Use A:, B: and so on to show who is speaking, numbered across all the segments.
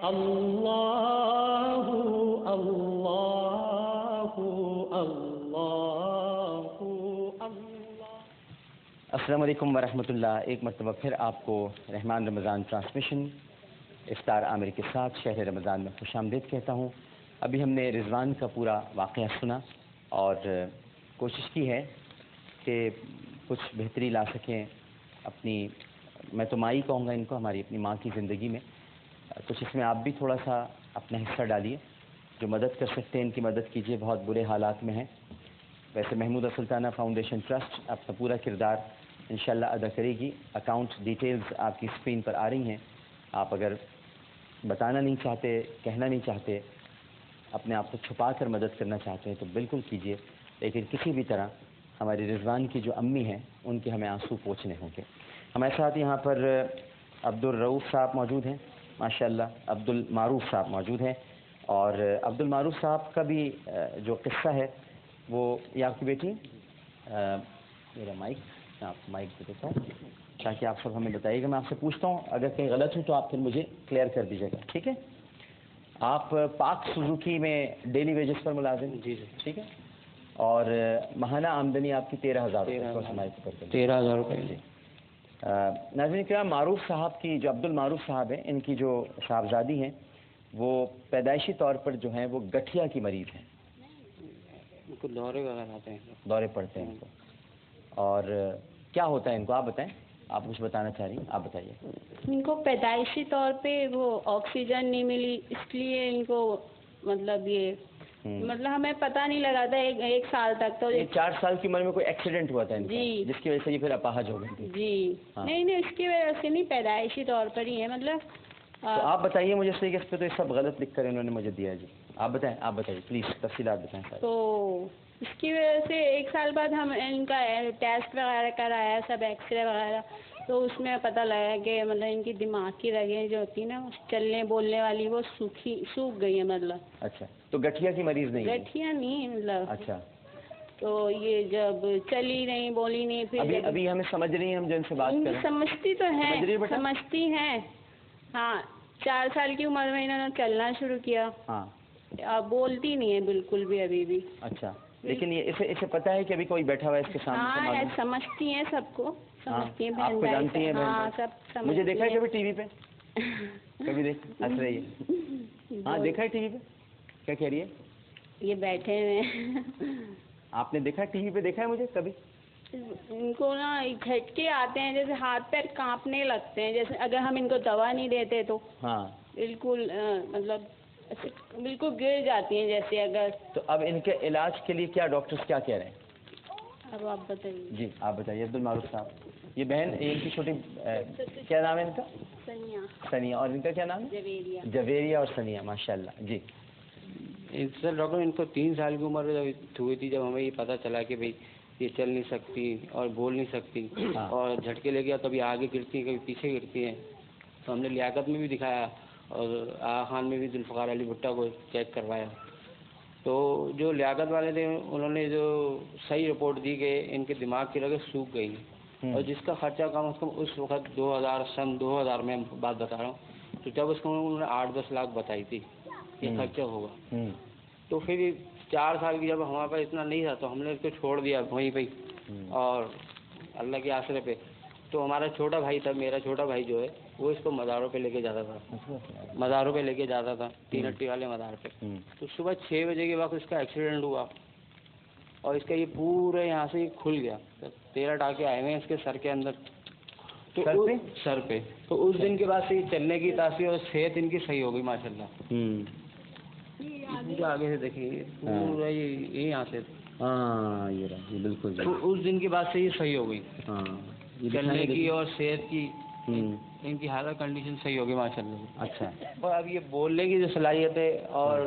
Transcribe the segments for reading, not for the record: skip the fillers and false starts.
A: اللہ اللہ اللہ اللہ۔ السلام علیکم ورحمۃ اللہ۔ ایک مرتبہ پھر آپ کو رحمان رمضان ٹرانسمیشن افطار عامر کے ساتھ شہر رمضان میں خوش آمدید کہتا ہوں۔ ابھی ہم نے رضوان کا پورا واقعہ سنا اور کوشش کی ہے کہ کچھ بہتری لا سکیں اپنی، میں تو ماں ہی کہوں گا ان کو، ہماری اپنی ماں کی زندگی میں۔ کچھ اس میں آپ بھی تھوڑا سا اپنا حصہ ڈالیے، جو مدد کر سکتے ہیں ان کی مدد کیجیے، بہت برے حالات میں ہیں۔ ویسے محمودہ سلطانہ فاؤنڈیشن ٹرسٹ اپنا پورا کردار انشاءاللہ ادا کرے گی۔ اکاؤنٹ ڈیٹیلز آپ کی اسکرین پر آ رہی ہیں، آپ اگر بتانا نہیں چاہتے، کہنا نہیں چاہتے، اپنے آپ کو چھپا کر مدد کرنا چاہتے ہیں تو بالکل کیجیے، لیکن کسی بھی طرح ہماری رضوان کی جو امی ہیں ان کے ہمیں آنسو پوچھنے ہوں گے۔ ہمارے ساتھ یہاں پر عبدالرؤوف صاحب موجود ہیں، ماشاءاللہ عبدالمعروف صاحب موجود ہیں، اور عبدالمعروف صاحب کا بھی جو قصہ ہے وہ، یہ آپ کی بیٹی، میرا مائک، آپ مائک دے دیتا ہوں تاکہ آپ سب ہمیں بتائیے گا۔ میں آپ سے پوچھتا ہوں، اگر کہیں غلط ہوں تو آپ پھر مجھے کلیئر کر دیجیے گا، ٹھیک ہے؟ آپ پاک سوزوکی میں ڈیلی ویجز پر ملازم؟ جی جی، ٹھیک ہے۔ اور ماہانہ آمدنی آپ کی 13,000 روپے؟ 13,000 روپے جی۔ ناظرین کرام، معروف صاحب کی جو عبدالمعروف صاحب ہیں، ان کی جو صاحبزادی ہیں وہ پیدائشی طور پر جو ہیں وہ گٹھیا کی مریض ہیں، ان کو دورے وغیرہ آتے ہیں، دورے پڑتے ہیں ان کو۔ اور کیا ہوتا ہے ان کو آپ بتائیں، آپ کچھ بتانا چاہ رہی ہیں، آپ بتائیے۔
B: ان کو پیدائشی طور پہ وہ آکسیجن نہیں ملی، اس لیے ان کو مطلب ہمیں پتہ نہیں لگا تھا ایک سال تک۔ تو
A: 4 سال کی عمر میں کوئی ایکسیڈنٹ ہوا تھا ان کا،
B: جی،
A: جس کی وجہ سے یہ پھر اپاہج ہو گئی تھی؟
B: جی نہیں اس کی وجہ سے نہیں، پیدائشی طور پر ہی ہے مطلب۔
A: تو آپ بتائیے مجھے صحیح، اس پہ تو یہ سب غلط لکھ کر انہوں نے مجھے دیا ہے جی۔ آپ بتائیے پلیز، تفصیلات بتائیں سر۔
B: تو اس کی وجہ سے 1 سال بعد ہم ان کا ٹیسٹ وغیرہ کرایا، سب ایکس رے وغیرہ، تو اس میں پتہ لگا کہ مطلب ان کی دماغ کی رگیں جو ہوتی ہیں نا چلنے بولنے والی، وہ سوکھ گئی ہیں مطلب۔
A: اچھا، تو گٹھیا کی مریض نہیں؟
B: گٹھیا نہیں مطلب۔
A: اچھا،
B: تو یہ جب چلی نہیں بولی نہیں، پھر
A: ابھی ہمیں سمجھ رہی ہیں ہم جو ان سے بات کر رہے ہیں؟
B: سمجھتی تو ہیں، سمجھتی ہیں ہاں۔ 4 سال کی عمر میں انہوں نے چلنا شروع کیا،
A: ہاں،
B: اب بولتی نہیں ہے بالکل بھی ابھی بھی۔
A: اچھا، لیکن یہ اسے پتہ ہے کہ ابھی کوئی بیٹھا ہوا ہے اس کے سامنے؟
B: ہاں، سمجھتی ہیں سب کو، سمجھتی ہیں،
A: آپ کو جانتی ہیں؟
B: ہاں سب۔
A: مجھے دیکھا ہے کبھی ٹی وی پہ؟ کبھی ہنس رہی ہے؟ ہاں دیکھا ہے ٹی وی پہ؟ کیا کہہ رہی ہے؟
B: یہ بیٹھے ہیں۔
A: آپ نے دیکھا ٹی وی پہ؟ دیکھا ہے مجھے کبھی؟
B: ان کو نا جھٹکے آتے ہیں، جیسے ہاتھ پیر کانپنے لگتے ہیں، جیسے اگر ہم ان کو دوا نہیں دیتے تو
A: ہاں
B: بالکل مطلب بالکل گر جاتی ہیں جیسے اگر۔
A: تو اب ان کے علاج کے لیے کیا ڈاکٹرز کیا کہہ رہے ہیں؟
B: اب آپ بتائیے
A: جی، آپ بتائیے عبدالمعروف صاحب۔ یہ بہن، ان کی چھوٹی، کیا نام ہے ان کا؟ ثنیہ۔ اور ان کا کیا نام ہے؟ جویریہ اور ثنیہ، ماشاء اللہ جی۔
C: سر ڈاکٹر، ان کو 3 سال کی عمر ہوئی تھی جب ہمیں یہ پتہ چلا کہ بھئی یہ چل نہیں سکتی اور بول نہیں سکتی، اور جھٹکے لے گیا، کبھی آگے گرتی ہیں کبھی پیچھے گرتی ہیں۔ تو ہم نے لیاقت میں بھی دکھایا اور آغا خان میں بھی ذوالفقار علی بھٹہ کو چیک کروایا، تو جو لیاقت والے تھے انہوں نے جو صحیح رپورٹ دی کہ ان کے دماغ کی رگیں سوکھ گئی، اور جس کا خرچہ کم از کم اس وقت 2000 میں بات بتا رہا ہوں، تو جب اس کو انہوں نے 8-10 لاکھ بتائی تھی یہ خرچہ ہوگا۔ تو پھر 4 سال کی جب ہمارے پاس اتنا نہیں تھا تو ہم نے اس کو چھوڑ دیا وہیں پہ، اور اللہ کے آسرے پہ۔ تو ہمارا چھوٹا بھائی تھا، میرا چھوٹا بھائی جو ہے وہ اس کو مزاروں پہ لے کے جاتا تھا، 3 ہٹی والے مزار پہ۔ تو صبح 6 بجے کے وقت اس کا ایکسیڈنٹ ہوا، اور اس کا یہ پورے یہاں سے کھل گیا، 13 ٹانکے آئے ہوئے ہیں اس کے سر کے اندر، تو سر پہ۔ تو اس دن کے بعد سے یہ چلنے کی تاثیر اور صحت ان کی صحیح ہو گئی ماشاء اللہ۔ آگے سے دیکھیے پورا یہ یہاں سے،
A: ہاں یہ رہا، یہ بالکل
C: اس دن کے بعد سے یہ صحیح ہو گئی، چلنے کی اور صحت کی، ان کی حالت کنڈیشن صحیح ہو گئی ماشاء اللہ۔
A: اچھا،
C: اور اب یہ بولنے کی جو صلاحیت ہے اور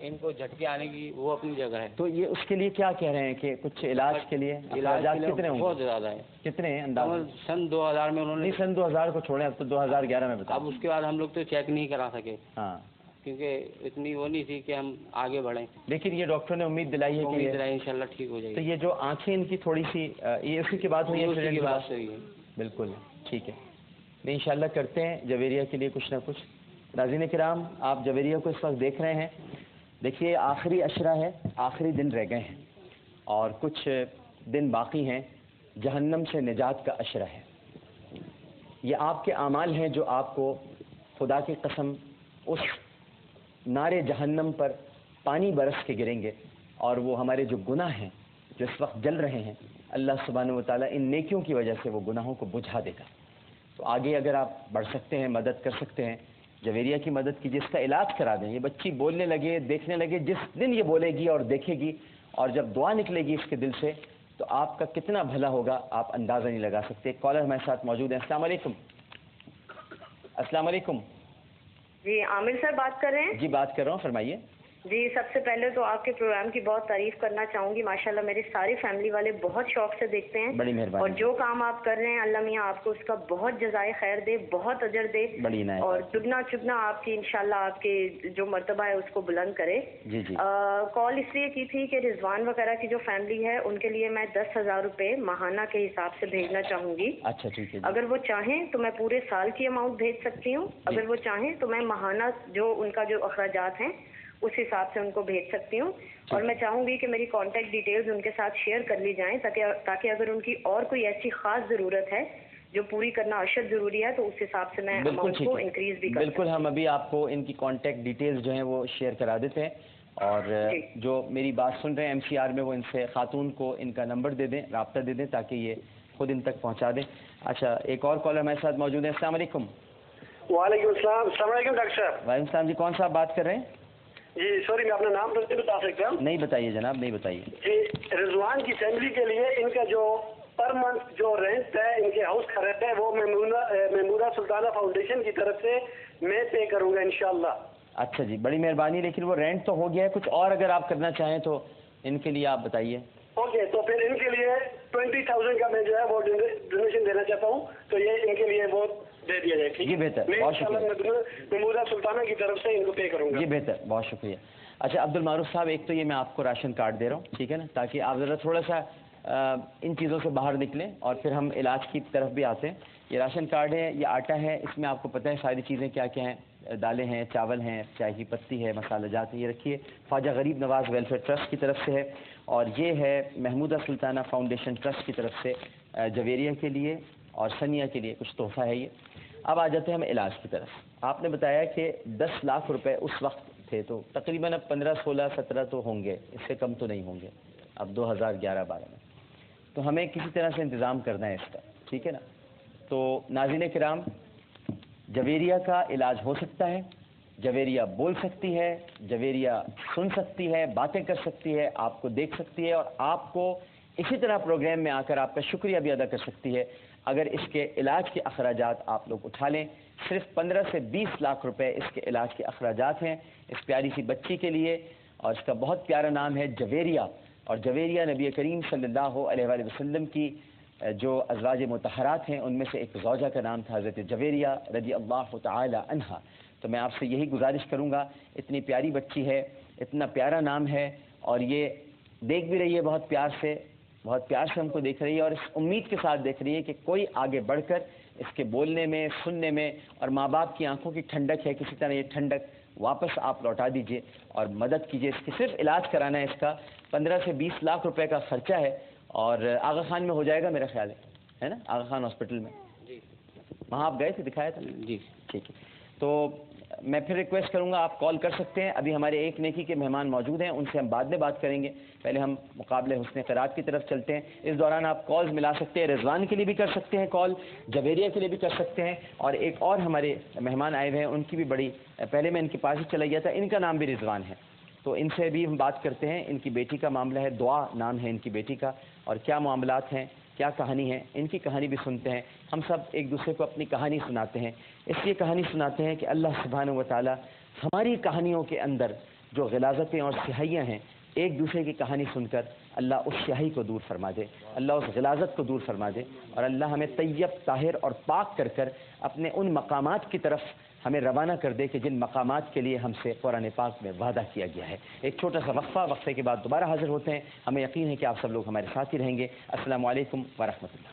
C: ان کو جھٹکے آنے کی وہ اپنی جگہ ہے۔
A: تو یہ اس کے لیے کیا کہہ رہے ہیں کہ کچھ علاج کے لیے کتنے ہوں گے؟
C: بہت زیادہ ہے۔
A: کتنے ہیں انداز؟
C: سن 2000 میں انہوں نے،
A: نہیں سن 2000 کو چھوڑیں، اب تو 2011 میں بتا۔
C: اب اس کے بعد ہم لوگ تو چیک نہیں کرا سکے،
A: ہاں،
C: کیونکہ اتنی وہ نہیں تھی کہ ہم آگے بڑھیں،
A: لیکن یہ ڈاکٹر نے امید دلائی ہے کہ
C: انشاءاللہ ٹھیک ہو جائے
A: تو
C: گی۔
A: یہ جو آنکھیں ان کی تھوڑی سی، یہ اسی کی بات ہوئی ہے؟
C: اسی کی بات ہوئی ہے،
A: بالکل ٹھیک ہے، انشاءاللہ کرتے ہیں جویریہ کے لیے کچھ نہ کچھ، ناظرین کرام، آپ جویریہ کو اس وقت دیکھ رہے ہیں. دیکھیے آخری عشرہ ہے، آخری دن رہ گئے ہیں اور کچھ دن باقی ہیں. جہنم سے نجات کا عشرہ ہے. یہ آپ کے اعمال ہیں جو آپ کو خدا کی قسم اس نار جہنم پر پانی برس کے گریں گے، اور وہ ہمارے جو گناہ ہیں جو اس وقت جل رہے ہیں، اللہ سبحانہ و تعالیٰ ان نیکیوں کی وجہ سے وہ گناہوں کو بجھا دے گا. تو آگے اگر آپ بڑھ سکتے ہیں، مدد کر سکتے ہیں، جویریہ کی مدد کیجیے، اس کا علاج کرا دیں. یہ بچی بولنے لگے، دیکھنے لگے، جس دن یہ بولے گی اور دیکھے گی اور جب دعا نکلے گی اس کے دل سے، تو آپ کا کتنا بھلا ہوگا آپ اندازہ نہیں لگا سکتے. ایک کالر ہمارے ساتھ موجود ہیں. السلام علیکم. السلام علیکم.
D: جی عامر سر بات کر رہے ہیں؟
A: جی بات کر رہا ہوں، فرمائیے.
D: جی سب سے پہلے تو آپ کے پروگرام کی بہت تعریف کرنا چاہوں گی. ماشاءاللہ میری ساری فیملی والے بہت شوق سے دیکھتے ہیں.
A: بڑی مہربانی.
D: اور جو کام آپ کر رہے ہیں اللہ میاں آپ کو اس کا بہت جزائے خیر دے، بہت اجر دے،
A: بڑی عنایت. اور
D: دگنا چگنا آپ کی انشاءاللہ آپ کے جو مرتبہ ہے اس کو بلند کرے.
A: جی جی.
D: کال اس لیے کی تھی کہ رضوان وغیرہ کی جو فیملی ہے ان کے لیے میں 10,000 روپے ماہانہ کے حساب سے بھیجنا چاہوں گی.
A: اچھا ٹھیک ہے.
D: اگر وہ چاہیں تو میں پورے سال کی اماؤنٹ بھیج سکتی ہوں، اگر وہ چاہیں تو میں ماہانہ جو ان کا جو اخراجات ہیں اس حساب سے ان کو بھیج سکتی ہوں. اور میں چاہوں گی کہ میری کانٹیکٹ ڈیٹیلز ان کے ساتھ شیئر کر لی جائیں تاکہ اگر ان کی اور کوئی ایسی خاص ضرورت ہے جو پوری کرنا اشد ضروری ہے تو اس حساب سے میں اماؤنٹ کو انکریز بھی کر.
A: بالکل، ہم ابھی آپ کو ان کی کانٹیکٹ ڈیٹیلز جو ہیں وہ شیئر کرا دیتے ہیں. اور جو میری بات سن رہے ہیں MCR میں، وہ ان سے خاتون کو ان کا نمبر دے دیں، رابطہ دے دیں تاکہ یہ خود ان تک پہنچا دیں. اچھا ایک اور کالر ہمارے ساتھ موجود ہے. السلام علیکم.
E: وعلیکم السلام. السلام علیکم ڈاکٹر صاحب.
A: وعلیکم السلام. جی کون صاحب بات کر رہے ہیں؟
E: جی سوری میں اپنا نام تو نہیں بتا سکتا.
A: نہیں بتائیے جناب، نہیں بتائیے.
E: جی رضوان کی فیملی کے لیے ان کا جو پر منتھ جو رینٹ ہے ان کے ہاؤس کا رینٹ ہے وہ محمودہ سلطانہ فاؤنڈیشن کی طرف سے میں پے کروں گا انشاءاللہ.
A: اچھا جی بڑی مہربانی. لیکن وہ رینٹ تو ہو گیا ہے، کچھ اور اگر آپ کرنا چاہیں تو ان کے لیے آپ بتائیے.
E: اوکے تو پھر ان کے لیے 20,000 کا میں جو ہے وہ ڈونیشن دینا چاہتا ہوں، تو یہ ان کے لیے وہ دے دیا جائے.
A: جی بہتر، بہت شکریہ.
E: محمودہ سلطانہ کی طرف سے ان کو پے کروں گا.
A: جی بہتر، بہت شکریہ. اچھا عبد المعروف صاحب، ایک تو یہ میں آپ کو راشن کارڈ دے رہا ہوں، ٹھیک ہے نا، تاکہ آپ ذرا تھوڑا سا ان چیزوں سے باہر نکلیں اور پھر ہم علاج کی طرف بھی آتے ہیں. یہ راشن کارڈ ہے، یہ آٹا ہے، اس میں آپ کو پتہ ہے ساری چیزیں کیا کیا ہیں، دالیں ہیں، چاول ہیں، چائے کی پتی ہے، مسالہ جات ہیں. یہ رکھیے خواجہ غریب نواز ویلفیئر ٹرسٹ کی طرف سے ہے، اور یہ ہے محمودہ سلطانہ فاؤنڈیشن ٹرسٹ کی طرف سے جویریہ کے لیے اور سنیا کے لیے کچھ تحفہ ہے یہ. اب آ جاتے ہیں ہم علاج کی طرف. آپ نے بتایا کہ 10 لاکھ روپے اس وقت تھے، تو تقریباً اب 15 16 17 تو ہوں گے، اس سے کم تو نہیں ہوں گے اب 2011-12 میں. تو ہمیں کسی طرح سے انتظام کرنا ہے اس کا، ٹھیک ہے نا. تو ناظرین کرام، جویریہ کا علاج ہو سکتا ہے. جویریہ بول سکتی ہے، جویریہ سن سکتی ہے، باتیں کر سکتی ہے، آپ کو دیکھ سکتی ہے، اور آپ کو اسی طرح پروگرام میں آ کر آپ کا شکریہ بھی ادا کر سکتی ہے اگر اس کے علاج کے اخراجات آپ لوگ اٹھا لیں. صرف 15 سے 20 لاکھ روپے اس کے علاج کے اخراجات ہیں اس پیاری سی بچی کے لیے، اور اس کا بہت پیارا نام ہے جویریہ. اور جویریہ نبی کریم صلی اللہ علیہ وآلہ وسلم کی جو ازواج مطہرات ہیں ان میں سے ایک زوجہ کا نام تھا حضرت جویریہ رضی اللہ تعالی عنہا. تو میں آپ سے یہی گزارش کروں گا، اتنی پیاری بچی ہے، اتنا پیارا نام ہے، اور یہ دیکھ بھی رہی ہے بہت پیار سے ہم کو دیکھ رہی ہے، اور اس امید کے ساتھ دیکھ رہی ہے کہ کوئی آگے بڑھ کر اس کے بولنے میں، سننے میں، اور ماں باپ کی آنکھوں کی ٹھنڈک ہے، کسی طرح یہ ٹھنڈک واپس آپ لوٹا دیجئے اور مدد کیجئے. اس کی صرف علاج کرانا ہے، اس کا 15 سے 20 لاکھ روپے کا خرچہ ہے، اور آغا خان میں ہو جائے گا میرا خیال ہے نا، آغا خان ہاسپٹل میں.
C: جی
A: وہاں آپ گئے تھے، دکھایا تھا.
C: جی
A: ٹھیک ہے. تو میں پھر ریکویسٹ کروں گا آپ کال کر سکتے ہیں. ابھی ہمارے ایک نیکی کے مہمان موجود ہیں، ان سے ہم بعد میں بات کریں گے. پہلے ہم مقابلے حسن قرات کی طرف چلتے ہیں. اس دوران آپ کالز ملا سکتے ہیں، رضوان کے لیے بھی کر سکتے ہیں کال، جویریہ کے لیے بھی کر سکتے ہیں، اور ایک اور ہمارے مہمان آئے ہوئے ہیں ان کی بھی بڑی، پہلے میں ان کے پاس ہی چلا گیا تھا، ان کا نام بھی رضوان ہے، تو ان سے بھی ہم بات کرتے ہیں. ان کی بیٹی کا معاملہ ہے، دعا نام ہے ان کی بیٹی کا، اور کیا معاملات ہیں، کیا کہانی ہے، ان کی کہانی بھی سنتے ہیں. ہم سب ایک دوسرے کو اپنی کہانی سناتے ہیں، اس لیے کہانی سناتے ہیں کہ اللہ سبحانہ و تعالی ہماری کہانیوں کے اندر جو غلاظتیں اور سیاہیاں ہیں، ایک دوسرے کی کہانی سن کر اللہ اس سیاہی کو دور فرما دے، اللہ اس غلاظت کو دور فرما دے، اور اللہ ہمیں طیب، طاہر اور پاک کر کر اپنے ان مقامات کی طرف ہمیں روانہ کر دے کہ جن مقامات کے لیے ہم سے قرآن پاک میں وعدہ کیا گیا ہے. ایک چھوٹا سا وقفے کے بعد دوبارہ حاضر ہوتے ہیں. ہمیں یقین ہے کہ آپ سب لوگ ہمارے ساتھ ہی رہیں گے. السلام علیکم ورحمۃ اللہ.